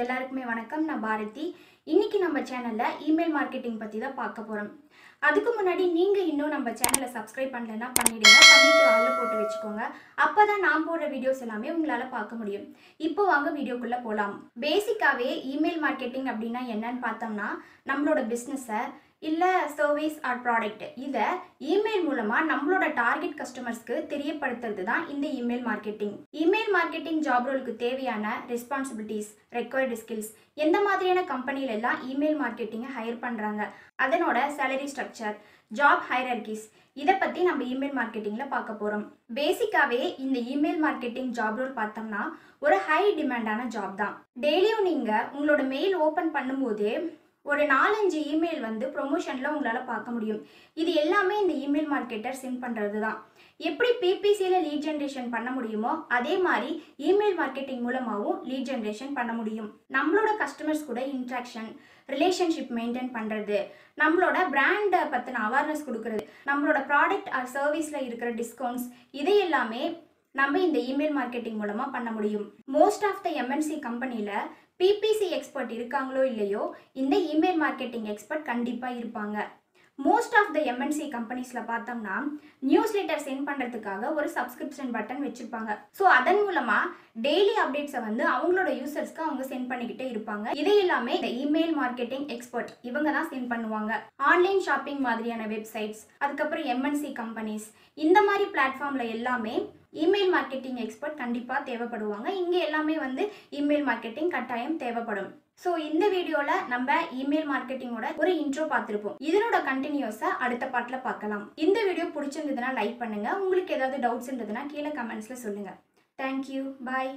எல்லாருக்குமே வணக்கம். நான் பாரதி. இன்னைக்கு நம்ம சேனல்ல இமெயில் மார்க்கெட்டிங் பத்தி தான் பார்க்க போறோம். அதுக்கு முன்னாடி நீங்க இன்னும் நம்ம சேனலை சப்ஸ்கிரைப் பண்ணலன்னா பண்ணிடுங்க. பண்ணிட்டு ஆல்ல போட்டு வச்சுக்கோங்க. அப்பதான் நான் போடுற வீடியோஸ் எல்லாமே உங்களால பார்க்க முடியும். இப்போ வாங்க வீடியோக்குள்ள போலாம். பேசிக்காவே இமெயில் மார்க்கெட்டிங் அப்படின்னா என்னன்னு பார்த்தோம்னா, நம்மளோட பிசினஸை இல்ல சர்வீஸ் ஆர் ப்ராடக்ட் இதை இமெயில் மூலமா நம்மளோட டார்கெட் கஸ்டமர்ஸ்க்கு தெரியப்படுத்துறது தான் இந்த email marketing. Email marketing job ரோலுக்கு தேவையான ரெஸ்பான்சிபிலிட்டிஸ், ரெக்வயர்டு ஸ்கில்ஸ், எந்த மாதிரியான கம்பெனில எல்லாம் இமெயில் மார்க்கெட்டிங்கை ஹையர் பண்றாங்க, அதனோட சேலரி ஸ்ட்ரக்சர், ஜாப் ஹையரார்கிஸ், இதை பத்தி நம்ம இமெயில் மார்க்கெட்டிங்ல பார்க்க போறோம். பேசிக்காவே இந்த இமெயில் மார்க்கெட்டிங் ஜாப் ரோல் பார்த்தோம்னா ஒரு ஹை டிமாண்டான ஜாப் தான். டெய்லியும் நீங்க உங்களோட மெயில் ஓபன் பண்ணும்போதே ஒரு 4-5 இமெயில் வந்து ப்ரொமோஷனில் உங்களால் பார்க்க முடியும். இது எல்லாமே இந்த இமெயில் மார்க்கெட்டர் சென்ட் பண்ணுறது தான். எப்படி பிபிசியில் லீட் ஜென்ரேஷன் பண்ண முடியுமோ அதே மாதிரி இமெயில் மார்க்கெட்டிங் மூலமாகவும் லீட் ஜென்ரேஷன் பண்ண முடியும். நம்மளோட கஸ்டமர்ஸ் கூட இன்ட்ராக்ஷன், ரிலேஷன்ஷிப் மெயின்டைன் பண்ணுறது, நம்மளோட பிராண்டை பற்றின அவேர்னஸ் கொடுக்கறது, நம்மளோட ப்ராடக்ட் ஆர் சர்வீஸில் இருக்கிற டிஸ்கவுண்ட்ஸ், இதை எல்லாமே நம்ம இந்த இமெயில் மார்க்கெட்டிங் மூலமாக பண்ண முடியும். மோஸ்ட் ஆஃப் த எம்என்சி கம்பெனியில் பிபிசி எக்ஸ்பர்ட் இருக்காங்களோ இல்லையோ, இந்த இமெயில் மார்க்கெட்டிங் எக்ஸ்பர்ட் கண்டிப்பாக இருப்பாங்க. மோஸ்ட் ஆஃப் த எம்என்சி கம்பெனிஸில் பார்த்தோம்னா நியூஸ் லெட்டர் சென்ட் பண்ணுறதுக்காக ஒரு சப்ஸ்கிரிப்ஷன் பட்டன் வச்சுருப்பாங்க. ஸோ அதன் மூலமாக டெய்லி அப்டேட்ஸை வந்து அவங்களோட யூசர்ஸ்க்கு அவங்க சென்ட் பண்ணிக்கிட்டே இருப்பாங்க. இதை எல்லாமே இந்த இமெயில் மார்க்கெட்டிங் எக்ஸ்பர்ட் இவங்க தான் சென்ட் பண்ணுவாங்க. ஆன்லைன் ஷாப்பிங் மாதிரியான வெப்சைட்ஸ், அதுக்கப்புறம் எம்என்சி கம்பெனிஸ், இந்த மாதிரி பிளாட்ஃபார்மில் எல்லாமே இமெயில் மார்க்கெட்டிங் எக்ஸ்பர்ட் கண்டிப்பாக தேவைப்படுவாங்க. இங்கே எல்லாமே வந்து இமெயில் மார்க்கெட்டிங் கட்டாயம் தேவைப்படும். ஸோ இந்த வீடியோவில் நம்ம இமெயில் மார்க்கெட்டிங்கோட ஒரு இன்ட்ரோ பார்த்துருப்போம். இதனோட கண்டினியூஸை அடுத்த பார்ட்டில் பார்க்கலாம். இந்த வீடியோ பிடிச்சிருந்ததுன்னா லைக் பண்ணுங்கள். உங்களுக்கு ஏதாவது டவுட்ஸ் இருந்ததுன்னா கீழே கமெண்ட்ஸில் சொல்லுங்கள். தேங்க்யூ, பாய்.